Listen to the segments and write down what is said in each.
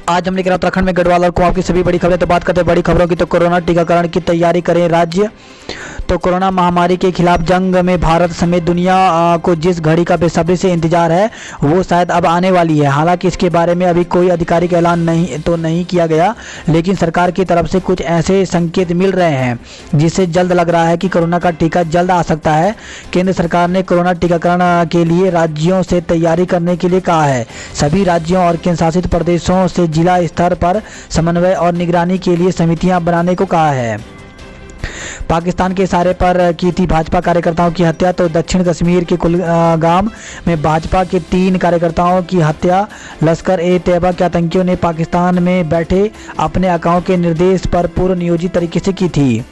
आज हम लेकर उत्तराखंड में गढ़वाल और कुमाऊं की सभी बड़ी खबरें। तो बात करते हैं बड़ी खबरों की। तो कोरोना टीकाकरण की तैयारी करें राज्य। तो कोरोना महामारी के खिलाफ जंग में भारत समेत दुनिया को जिस घड़ी का बेसब्री से इंतजार है वो शायद अब आने वाली है। हालांकि इसके बारे में अभी कोई आधिकारिक ऐलान नहीं किया गया, लेकिन सरकार की तरफ से कुछ ऐसे संकेत मिल रहे हैं जिससे जल्द लग रहा है कि कोरोना का टीका जल्द आ सकता है। केंद्र सरकार ने कोरोना टीकाकरण के लिए राज्यों से तैयारी करने के लिए कहा है। सभी राज्यों और केंद्र शासित प्रदेशों से जिला स्तर पर समन्वय और निगरानी के लिए समितियां बनाने को कहा है। पाकिस्तान के इशारे पर की थी भाजपा कार्यकर्ताओं की हत्या। तो दक्षिण कश्मीर के कुलगाम में भाजपा के 3 कार्यकर्ताओं की हत्या लश्कर-ए-तैयबा के आतंकियों ने पाकिस्तान में बैठे अपने आकाओं के निर्देश पर पूर्व नियोजित तरीके से की थी।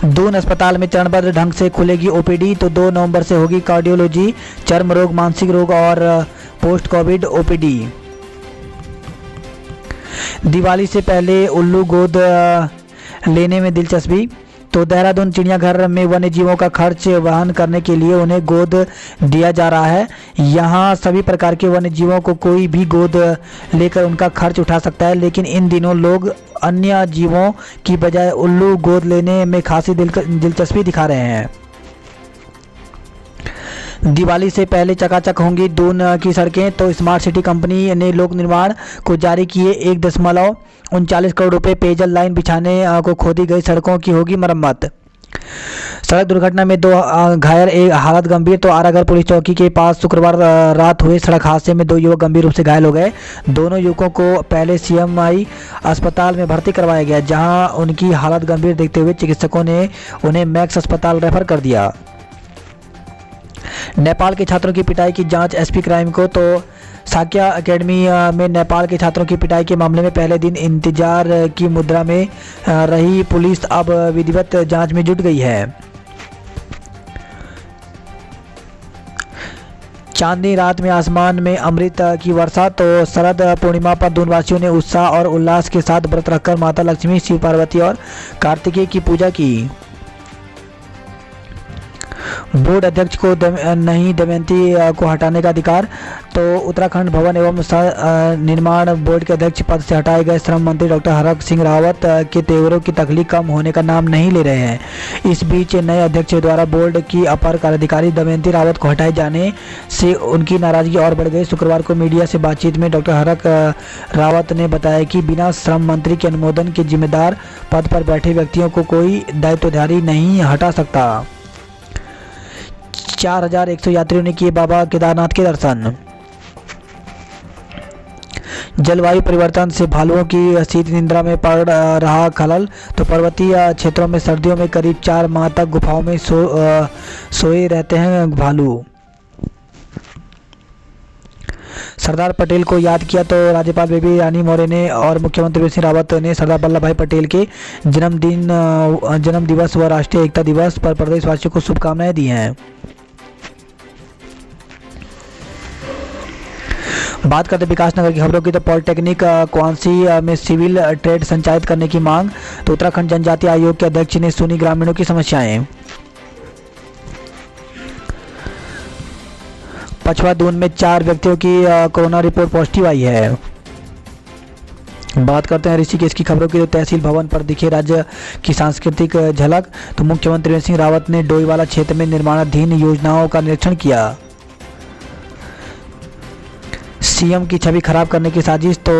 दून अस्पताल में चरणबद्ध ढंग से खुलेगी ओपीडी। तो 2 नवंबर से होगी कार्डियोलॉजी, चर्म रोग, मानसिक रोग और पोस्ट कोविड ओपीडी। दिवाली से पहले उल्लू गोद लेने में दिलचस्पी। तो देहरादून चिड़ियाघर में वन्य जीवों का खर्च वहन करने के लिए उन्हें गोद दिया जा रहा है। यहाँ सभी प्रकार के वन्य जीवों को कोई भी गोद लेकर उनका खर्च उठा सकता है, लेकिन इन दिनों लोग अन्य जीवों की बजाय उल्लू गोद लेने में खासी दिलचस्पी दिखा रहे हैं। दिवाली से पहले चकाचक होंगी दून की सड़कें। तो स्मार्ट सिटी कंपनी ने लोक निर्माण को जारी किए 1.39 करोड़ रुपए। पेयजल लाइन बिछाने को खोदी गई सड़कों की होगी मरम्मत। सड़क दुर्घटना में 2 घायल, एक हालत गंभीर। तो आरागढ़ पुलिस चौकी के पास शुक्रवार रात हुए सड़क हादसे में 2 युवक गंभीर रूप से घायल हो गए। दोनों युवकों को पहले सीएमआई अस्पताल में भर्ती करवाया गया, जहां उनकी हालत गंभीर देखते हुए चिकित्सकों ने उन्हें मैक्स अस्पताल रेफर कर दिया। नेपाल के छात्रों की पिटाई की जांच एसपी क्राइम को। तो साक्या एकेडमी में नेपाल के छात्रों की पिटाई के मामले में पहले दिन इंतजार की मुद्रा में रही पुलिस अब विधिवत जांच में जुट गई है। चांदनी रात में आसमान में अमृत की वर्षा। तो शरद पूर्णिमा पर दूनवासियों ने उत्साह और उल्लास के साथ व्रत रखकर माता लक्ष्मी, शिव पार्वती और कार्तिकेय की पूजा की। बोर्ड अध्यक्ष को नहीं दमयंती को हटाने का अधिकार। तो उत्तराखंड भवन एवं निर्माण बोर्ड के अध्यक्ष पद से हटाए गए श्रम मंत्री डॉक्टर हरक सिंह रावत के तेवरों की तकलीफ कम होने का नाम नहीं ले रहे हैं। इस बीच नए अध्यक्ष द्वारा बोर्ड की अपर कार्यकारी दमयंती रावत को हटाए जाने से उनकी नाराजगी और बढ़ गई। शुक्रवार को मीडिया से बातचीत में डॉक्टर हरक रावत ने बताया कि बिना श्रम मंत्री के अनुमोदन के जिम्मेदार पद पर बैठे व्यक्तियों को कोई दायित्वधारी नहीं हटा सकता। 4100 यात्रियों ने किए बाबा केदारनाथ के दर्शन। जलवायु परिवर्तन से भालुओं की शीत निद्रा में पड़ रहा खलल। तो पर्वतीय क्षेत्रों में सर्दियों में करीब 4 माह तक गुफाओं में सोए रहते हैं भालू। सरदार पटेल को याद किया। तो राज्यपाल बेबी रानी मौर्य ने और मुख्यमंत्री त्रिवेंद्र सिंह रावत ने सरदार वल्लभ भाई पटेल के जन्म दिवस व राष्ट्रीय एकता दिवस पर प्रदेशवासियों को शुभकामनाएं दी हैं। बात करते विकासनगर की खबरों की। तो पॉलिटेक्निक क्वांसी में सिविल ट्रेड संचालित करने की मांग। तो उत्तराखंड जनजातीय आयोग के अध्यक्ष ने सुनी ग्रामीणों की समस्याएं। पछवा दून में 4 व्यक्तियों की कोरोना रिपोर्ट पॉजिटिव आई है। बात करते हैं ऋषिकेश की खबरों की। तो तहसील भवन पर दिखे राज्य की सांस्कृतिक झलक। तो मुख्यमंत्री त्रिवेंद्र सिंह रावत ने डोईवाला क्षेत्र में निर्माणाधीन योजनाओं का निरीक्षण किया। सीएम की छवि खराब करने की साजिश। तो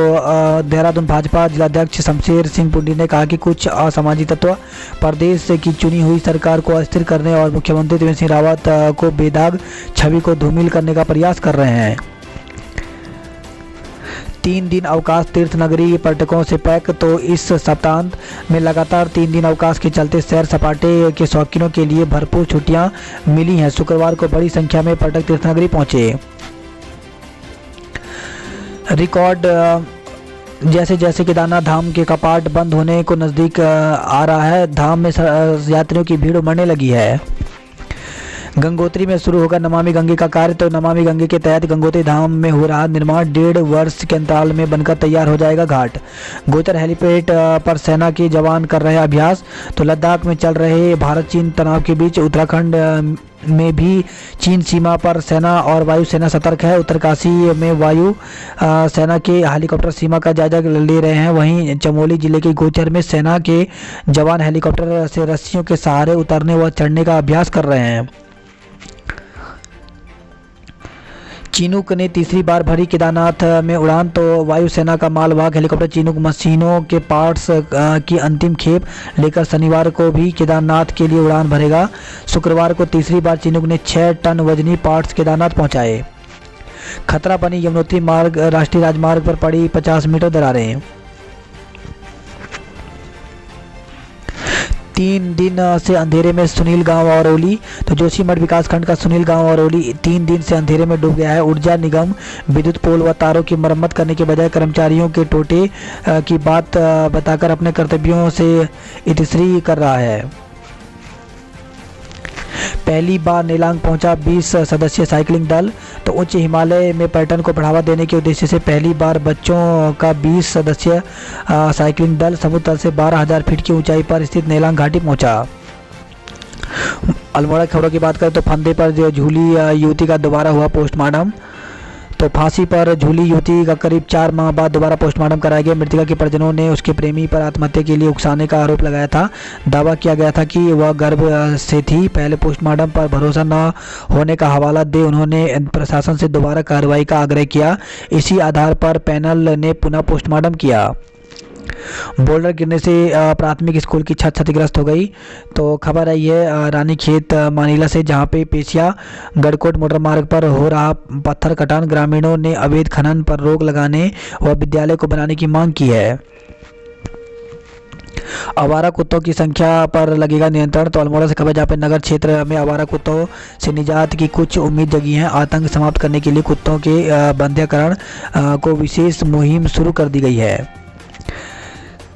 देहरादून भाजपा जिलाध्यक्ष शमशेर सिंह पुंडी ने कहा कि कुछ असामाजिक तत्व प्रदेश की चुनी हुई सरकार को अस्थिर करने और मुख्यमंत्री त्रिवेंद्र सिंह रावत को बेदाग छवि को धूमिल करने का प्रयास कर रहे हैं। 3 दिन अवकाश तीर्थ नगरी पर्यटकों से पैक। तो इस सप्ताहांत में लगातार 3 दिन अवकाश के चलते सैर सपाटे के शौकीनों के लिए भरपूर छुट्टियां मिली हैं। शुक्रवार को बड़ी संख्या में पर्यटक तीर्थ नगरी पहुंचे। रिकॉर्ड जैसे जैसे केदारनाथ धाम के कपाट बंद होने को नज़दीक आ रहा है, धाम में यात्रियों की भीड़ उमड़ने लगी है। गंगोत्री में शुरू होगा नमामि गंगे का कार्य। तो नमामि गंगे के तहत गंगोत्री धाम में हो रहा निर्माण 1.5 वर्ष के अंतराल में बनकर तैयार हो जाएगा घाट। गोचर हेलीपैड पर सेना के जवान कर रहे अभ्यास। तो लद्दाख में चल रहे भारत चीन तनाव के बीच उत्तराखंड में भी चीन सीमा पर सेना और वायुसेना सतर्क है। उत्तरकाशी में वायु सेना के हेलीकॉप्टर सीमा का जायजा ले रहे हैं। वहीं चमोली जिले के गोचर में सेना के जवान हेलीकॉप्टर से रस्सियों के सहारे उतरने व चढ़ने का अभ्यास कर रहे हैं। चिनूक ने तीसरी बार भरी केदारनाथ में उड़ान। तो वायुसेना का मालवाहक हेलीकॉप्टर चिनूक मशीनों के पार्ट्स की अंतिम खेप लेकर शनिवार को भी केदारनाथ के लिए उड़ान भरेगा। शुक्रवार को तीसरी बार चिनूक ने 6 टन वजनी पार्ट्स केदारनाथ पहुंचाए। खतरा बनी यमुनोत्री मार्ग राष्ट्रीय राजमार्ग पर पड़ी 50 मीटर दरारें। 3 दिन से अंधेरे में सुनील गांव और ओली। तो जोशीमठ विकासखंड का सुनील गांव और ओली 3 दिन से अंधेरे में डूब गया है। ऊर्जा निगम विद्युत पोल व तारों की मरम्मत करने के बजाय कर्मचारियों के टोटे की बात बताकर अपने कर्तव्यों से इतिश्री कर रहा है। पहली बार नेलांग पहुंचा 20 सदस्यीय साइकिलिंग दल। तो उच्च हिमालय में पर्यटन को बढ़ावा देने के उद्देश्य से पहली बार बच्चों का 20 सदस्यीय साइकिलिंग दल समुद्र तल से 12,000 फीट की ऊंचाई पर स्थित नेलांग घाटी पहुंचा। अल्मोड़ा खबरों की बात करें तो फंदे पर झूली युवती का दोबारा हुआ पोस्टमार्टम। तो फांसी पर झूली युवती का करीब 4 माह बाद दोबारा पोस्टमार्टम कराया गया। मृतका के परिजनों ने उसके प्रेमी पर आत्महत्या के लिए उकसाने का आरोप लगाया था। दावा किया गया था कि वह गर्भ से थी। पहले पोस्टमार्टम पर भरोसा न होने का हवाला दे उन्होंने प्रशासन से दोबारा कार्रवाई का आग्रह किया। इसी आधार पर पैनल ने पुनः पोस्टमार्टम किया। बोल्डर गिरने से प्राथमिक स्कूल की छत क्षतिग्रस्त हो गई। तो खबर आई है रानीखेत मानीला से, जहां पे पेशिया गढ़कोट मोटर मार्ग पर हो रहा पत्थर कटान। ग्रामीणों ने अवैध खनन पर रोक लगाने व विद्यालय को बनाने की मांग की है। आवारा कुत्तों की संख्या पर लगेगा नियंत्रण। तो अल्मोड़ा से खबर, जहाँ पे नगर क्षेत्र में आवारा कुत्तों से निजात की कुछ उम्मीद जगी है। आतंक समाप्त करने के लिए कुत्तों के बंध्यकरण को विशेष मुहिम शुरू कर दी गई है।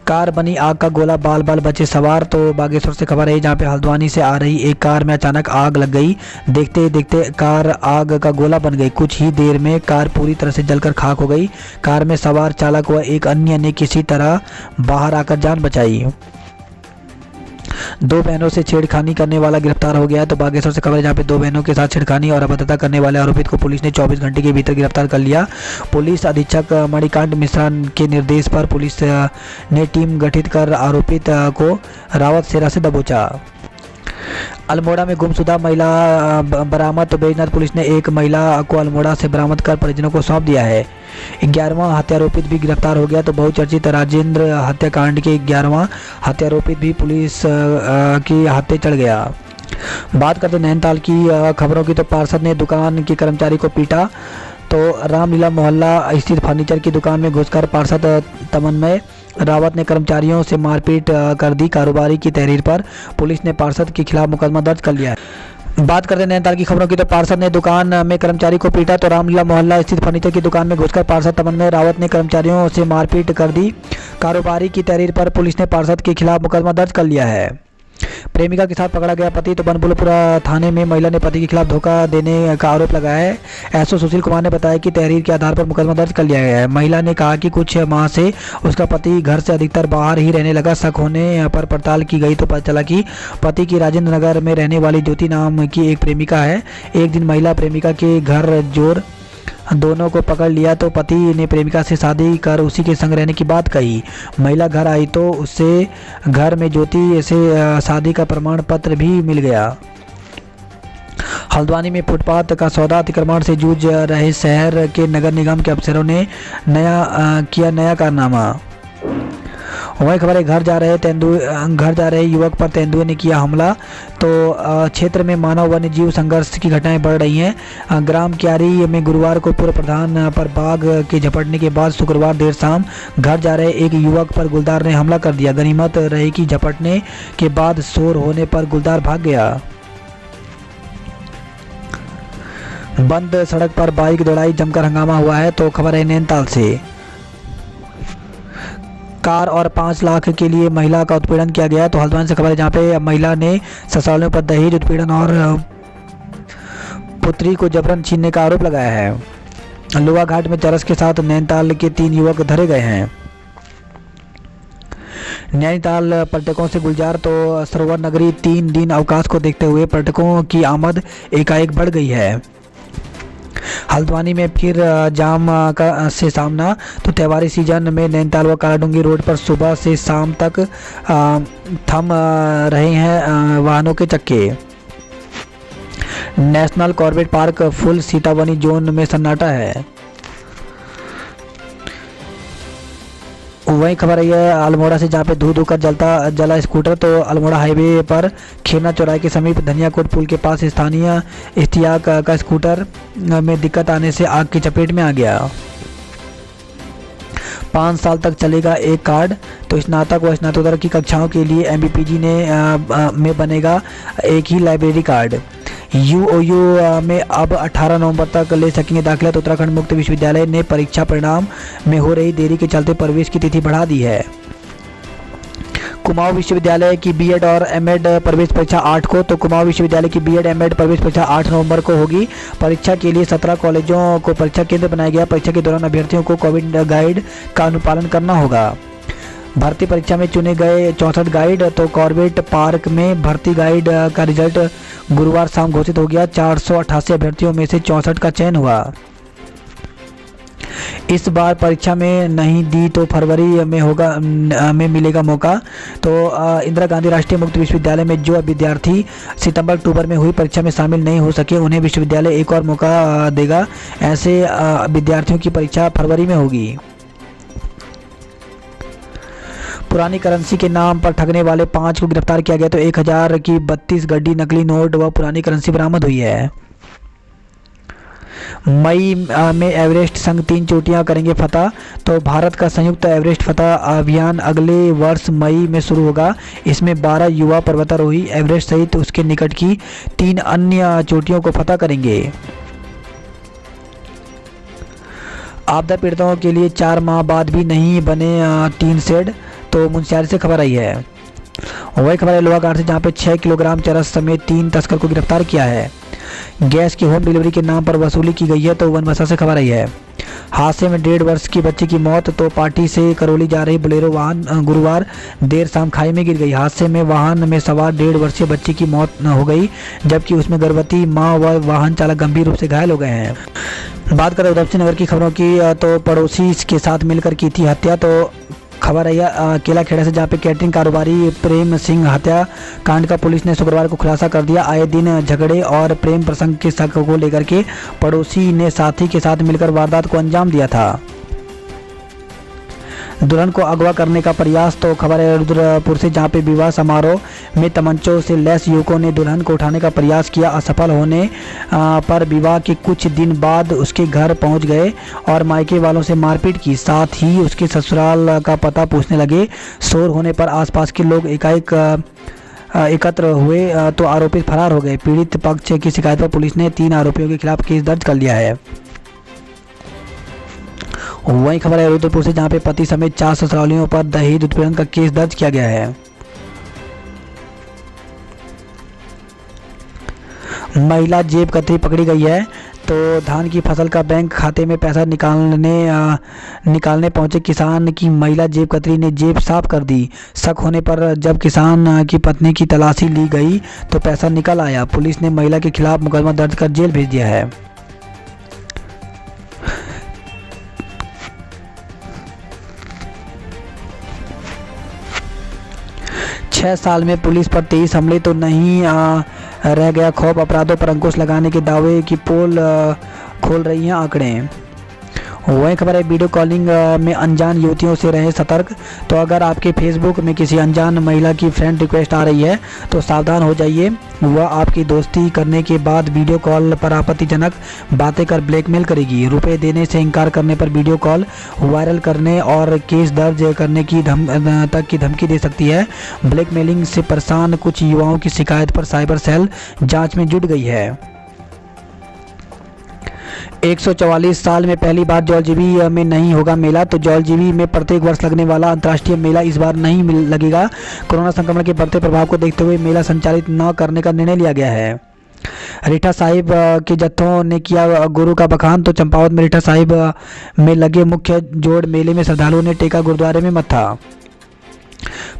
कार बनी आग का गोला, बाल बाल बचे सवार। तो बागेश्वर से खबर है, जहाँ पे हल्द्वानी से आ रही एक कार में अचानक आग लग गई। देखते देखते कार आग का गोला बन गई। कुछ ही देर में कार पूरी तरह से जलकर खाक हो गई। कार में सवार चालक व एक अन्य ने किसी तरह बाहर आकर जान बचाई। 2 बहनों से छेड़खानी करने वाला गिरफ्तार हो गया है। तो बागेश्वर से खबर है, जहाँ पे 2 बहनों के साथ छेड़खानी और अभद्रता करने वाले आरोपित को पुलिस ने 24 घंटे के भीतर गिरफ्तार कर लिया। पुलिस अधीक्षक मणिकांत मिश्रा के निर्देश पर पुलिस ने टीम गठित कर आरोपित को रावत सेरा से दबोचा। अल्मोड़ा में गुमशुदा महिला बरामद। तो बैजनाथ पुलिस ने एक महिला को अल्मोड़ा से बरामद कर परिजनों को सौंप दिया है। 11वां हत्यारोपित भी गिरफ्तार हो गया। तो बहुचर्चित राजेंद्र हत्याकांड के 11वां हत्यारोपित भी पुलिस की हाथे चढ़ गया। बात करते नैनीताल की खबरों की। तो पार्षद ने दुकान के कर्मचारी को पीटा। तो रामलीला मोहल्ला स्थित फर्नीचर की दुकान में घुसकर पार्षद तमन्मय रावत ने कर्मचारियों से मारपीट कर दी। कारोबारी की तहरीर पर पुलिस ने पार्षद के खिलाफ मुकदमा दर्ज कर लिया है। बात करते हैं नैनीताल की खबरों की। तो पार्षद ने दुकान में कर्मचारी को पीटा। तो रामलीला मोहल्ला स्थित फर्नीचर की दुकान में घुसकर पार्षद तमन्मय रावत ने कर्मचारियों से मारपीट कर दी। कारोबारी की तहरीर पर पुलिस ने पार्षद के खिलाफ मुकदमा दर्ज कर लिया है। प्रेमिका के साथ पकड़ा गया पति। तो बनबुलपुरा थाने में महिला ने पति के खिलाफ धोखा देने का आरोप लगाया है। एसओ सुशील कुमार ने बताया कि तहरीर के आधार पर मुकदमा दर्ज कर लिया गया है। महिला ने कहा कि कुछ माह से उसका पति घर से अधिकतर बाहर ही रहने लगा। शक होने पर पड़ताल की गई तो पता चला कि पति की राजेंद्र नगर में रहने वाली ज्योति नाम की एक प्रेमिका है। एक दिन महिला प्रेमिका के घर जोर दोनों को पकड़ लिया। तो पति ने प्रेमिका से शादी कर उसी के संग रहने की बात कही। महिला घर आई तो उससे घर में ज्योति से शादी का प्रमाण पत्र भी मिल गया। हल्द्वानी में फुटपाथ का सौदा अतिक्रमण से जूझ रहे शहर के नगर निगम के अफसरों ने किया नया कारनामा। वही खबर है, घर जा रहे युवक पर तेंदुए ने किया हमला। तो क्षेत्र में मानव वन्य जीव संघर्ष की घटनाएं बढ़ रही हैं। ग्राम क्यारी में गुरुवार को पूर्व प्रधान पर बाघ के झपटने के बाद शुक्रवार देर शाम घर जा रहे एक युवक पर गुलदार ने हमला कर दिया। गनीमत रही कि झपटने के बाद शोर होने पर गुलदार भाग गया। बंद सड़क पर बाइक दौड़ाई, जमकर हंगामा हुआ है। तो खबर है नैनीताल से, कार और 5 लाख के लिए महिला का उत्पीड़न किया गया। तो हल्द्वानी से खबर है, जहाँ पे महिला ने ससुरालियों पर दहेज उत्पीड़न और पुत्री को जबरन छीनने का आरोप लगाया है। लोहा घाट में चरस के साथ नैनीताल के 3 युवक धरे गए हैं। नैनीताल पर्यटकों से गुलजार तो सरोवर नगरी 3 दिन अवकाश को देखते हुए पर्यटकों की आमद एकाएक बढ़ गई है। हल्द्वानी में फिर जाम का से सामना, तो त्योहारी सीजन में नैनीताल व कालाडूंगी रोड पर सुबह से शाम तक थम रहे हैं वाहनों के चक्के। National Corbett park full Sitavani zone में सन्नाटा है। वही खबर आई है अल्मोड़ा से, जहाँ पे धू कर जला स्कूटर। तो अल्मोड़ा हाईवे पर खेरना चौराहे के समीप धनियाकोट पुल के पास स्थानीय इश्तियाक का स्कूटर में दिक्कत आने से आग की चपेट में आ गया। 5 साल तक चलेगा एक कार्ड, तो स्नातक व स्नातकोत्तर की कक्षाओं के लिए MBPG में बनेगा एक ही लाइब्रेरी कार्ड। UOU में अब 18 नवंबर तक ले सकेंगे दाखिला। तो उत्तराखंड मुक्त विश्वविद्यालय ने परीक्षा परिणाम में हो रही देरी के चलते प्रवेश की तिथि बढ़ा दी है। कुमाऊं विश्वविद्यालय की B.Ed और M.Ed प्रवेश परीक्षा 8 को, तो कुमाऊं विश्वविद्यालय की B.Ed M.Ed प्रवेश परीक्षा 8 नवंबर को होगी। परीक्षा के लिए 17 कॉलेजों को परीक्षा केंद्र बनाया गया। परीक्षा के दौरान अभ्यर्थियों को कोविड गाइड का अनुपालन करना होगा। भर्ती परीक्षा में चुने गए 64 गाइड, तो कॉर्बेट पार्क में भर्ती गाइड का रिजल्ट गुरुवार शाम घोषित हो गया। 488 अभ्यर्थियों में से 64 का चयन हुआ। इस बार परीक्षा में नहीं दी तो फरवरी में मिलेगा मौका। तो इंदिरा गांधी राष्ट्रीय मुक्त विश्वविद्यालय में जो विद्यार्थी सितंबर अक्टूबर में हुई परीक्षा में शामिल नहीं हो सके, उन्हें विश्वविद्यालय एक और मौका देगा। ऐसे विद्यार्थियों की परीक्षा फरवरी में होगी। पुरानी करेंसी के नाम पर ठगने वाले 5 को गिरफ्तार किया गया। तो 1000 की 32 गड्डी नकली नोट व पुरानी करेंसी बरामद हुई है। मई में एवरेस्ट संग 3 चोटियां करेंगे फतह। तो भारत का संयुक्त एवरेस्ट फतह अभियान अगले वर्ष मई में शुरू होगा। इसमें 12 युवा पर्वतारोही एवरेस्ट सहित उसके निकट की 3 अन्य चोटियों को फतह करेंगे। आपदा पीड़ितों के लिए 4 माह बाद भी नहीं बने टीन शेड। तो मुंशियारी से खबर आई है। वही खबर है लोहा घाट से, जहाँ पे 6 किलोग्राम चरस समेत 3 तस्कर को गिरफ्तार किया है। गैस की होम डिलीवरी के नाम पर वसूली की गई है। तो वनबसा से खबर आई है। हादसे में 1.5 वर्ष की बच्ची की मौत। तो पार्टी से करौली जा रही बोलेरो वाहन गुरुवार देर शाम खाई में गिर गई। हादसे में वाहन में सवार 1.5 वर्षीय बच्ची की मौत हो गई, जबकि उसमें गर्भवती मां व वाहन चालक गंभीर रूप से घायल हो गए हैं। बात करें उधमसिंह नगर की खबरों की, तो पड़ोसी के साथ मिलकर की थी हत्या। तो खबर है केला खेड़ा से, जहाँ पे कैटरिंग कारोबारी प्रेम सिंह हत्या कांड का पुलिस ने शुक्रवार को खुलासा कर दिया। आए दिन झगड़े और प्रेम प्रसंग के शक को लेकर के पड़ोसी ने साथी के साथ मिलकर वारदात को अंजाम दिया था। दुल्हन को अगवा करने का प्रयास। तो खबर है रुद्रपुर से, जहाँ पे विवाह समारोह में तमंचों से लैस युवकों ने दुल्हन को उठाने का प्रयास किया। असफल होने पर विवाह के कुछ दिन बाद उसके घर पहुंच गए और मायके वालों से मारपीट की। साथ ही उसके ससुराल का पता पूछने लगे। शोर होने पर आसपास के लोग एकाएक एकत्र हुए, तो आरोपी फरार हो गए। पीड़ित पक्ष की शिकायत पर पुलिस ने 3 आरोपियों के खिलाफ केस दर्ज कर लिया है। वही खबर है रुद्रपुर से, जहाँ पे पति समेत 4 ससुरालियों पर दहेज उत्पीड़न का केस दर्ज किया गया है। महिला जेब कतरी पकड़ी गई है। तो धान की फसल का बैंक खाते में पैसा निकालने पहुंचे किसान की महिला जेब कतरी ने जेब साफ कर दी। शक होने पर जब किसान की पत्नी की तलाशी ली गई तो पैसा निकल आया। पुलिस ने महिला के खिलाफ मुकदमा दर्ज कर जेल भेज दिया है। छह साल में पुलिस पर 23 हमले, तो नहीं रह गया खौफ। अपराधों पर अंकुश लगाने के दावे की पोल खोल रही हैं आंकड़े। वही खबर है वीडियो कॉलिंग में अनजान युवतियों से रहे सतर्क। तो अगर आपके फेसबुक में किसी अनजान महिला की फ्रेंड रिक्वेस्ट आ रही है तो सावधान हो जाइए। वह आपकी दोस्ती करने के बाद वीडियो कॉल पर आपत्तिजनक बातें कर ब्लैकमेल करेगी। रुपए देने से इनकार करने पर वीडियो कॉल वायरल करने और केस दर्ज करने की तक की धमकी दे सकती है। ब्लैकमेलिंग से परेशान कुछ युवाओं की शिकायत पर साइबर सेल जाँच में जुट गई है। 144 साल में पहली बार जौलजीबी में नहीं होगा मेला। तो जौलजीबी में प्रत्येक वर्ष लगने वाला अंतर्राष्ट्रीय मेला इस बार नहीं लगेगा। कोरोना संक्रमण के बढ़ते प्रभाव को देखते हुए मेला संचालित न करने का निर्णय लिया गया है। रीठा साहिब के जत्थों ने किया गुरु का बखान। तो चंपावत में रीठा साहिब में लगे मुख्य जोड़ मेले में श्रद्धालुओं ने टेका गुरुद्वारे में मत्था।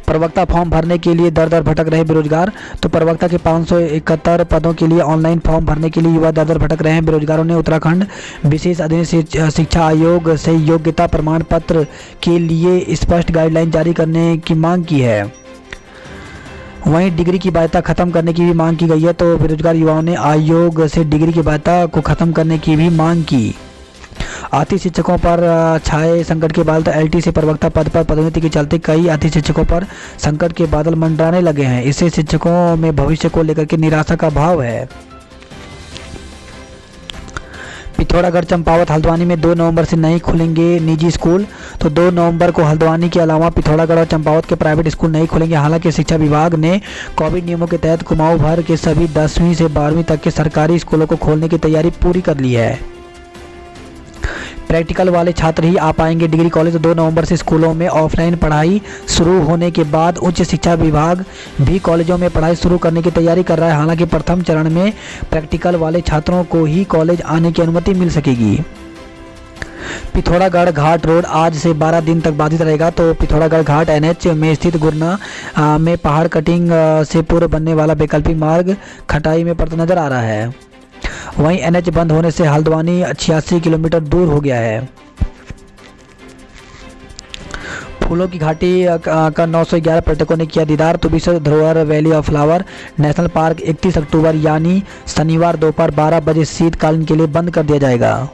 प्रवक्ता फॉर्म भरने के लिए दर दर भटक रहे बेरोजगार। तो प्रवक्ता के 571 पदों के लिए ऑनलाइन फॉर्म भरने के लिए युवा दर दर भटक रहे हैं। बेरोजगारों ने उत्तराखंड विशेष अधीन शिक्षा आयोग से योग्यता प्रमाण पत्र के लिए स्पष्ट गाइडलाइन जारी करने की मांग की है। वहीं डिग्री की बाध्यता खत्म करने की भी मांग की गई है। तो बेरोजगार युवाओं ने आयोग से डिग्री की बाध्यता को खत्म करने की भी मांग की। आती शिक्षकों पर छाए संकट के बादल। तो एलटी से प्रवक्ता पद पर पदोन्नति के चलते कई आती शिक्षकों पर संकट के बादल मंडराने लगे हैं। इससे शिक्षकों में भविष्य को लेकर के निराशा का भाव है। पिथौरागढ़, चंपावत, हल्द्वानी में 2 नवंबर से नहीं खुलेंगे निजी स्कूल। तो 2 नवंबर को हल्द्वानी के अलावा पिथौरागढ़ और चंपावत के प्राइवेट स्कूल नहीं खुलेंगे। हालांकि शिक्षा विभाग ने कोविड नियमों के तहत कुमाऊं भर के सभी 10वीं से 12वीं तक के सरकारी स्कूलों को खोलने की तैयारी पूरी कर ली है। प्रैक्टिकल वाले छात्र ही आ पाएंगे डिग्री कॉलेज। 2 नवंबर से स्कूलों में ऑफलाइन पढ़ाई शुरू होने के बाद उच्च शिक्षा विभाग भी कॉलेजों में पढ़ाई शुरू करने की तैयारी कर रहा है। हालांकि प्रथम चरण में प्रैक्टिकल वाले छात्रों को ही कॉलेज आने की अनुमति मिल सकेगी। पिथौरागढ़ घाट रोड आज से 12 दिन तक बाधित रहेगा। तो पिथौरागढ़ घाट एनएच में स्थित गुरना में पहाड़ कटिंग से पूर्व बनने वाला वैकल्पिक मार्ग खटाई में पड़ता नजर आ रहा है। वहीं एनएच बंद होने से हल्द्वानी 86 किलोमीटर दूर हो गया है। फूलों की घाटी का 911 पर्यटकों ने किया दीदार। तो विश्व धरोहर valley of flower national park 31 अक्टूबर यानी शनिवार दोपहर 12 बजे शीतकालीन के लिए बंद कर दिया जाएगा।